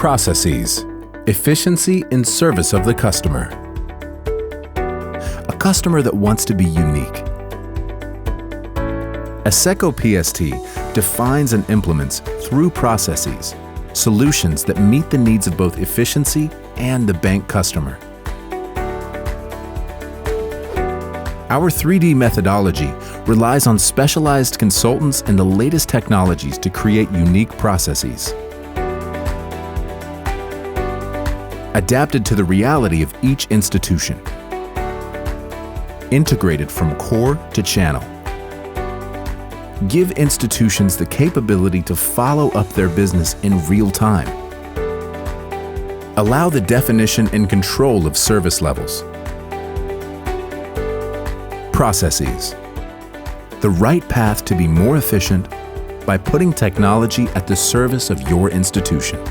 Processes. Efficiency in service of the customer. A customer that wants to be unique. Asseco PST defines and implements through processes solutions that meet the needs of both efficiency and the bank customer. Our 3D methodology relies on specialized consultants and the latest technologies to create unique processes. Adapted to the reality of each institution. Integrated from core to channel. Give institutions the capability to follow up their business in real time. Allow the definition and control of service levels. Processes. The right path to be more efficient by putting technology at the service of your institution.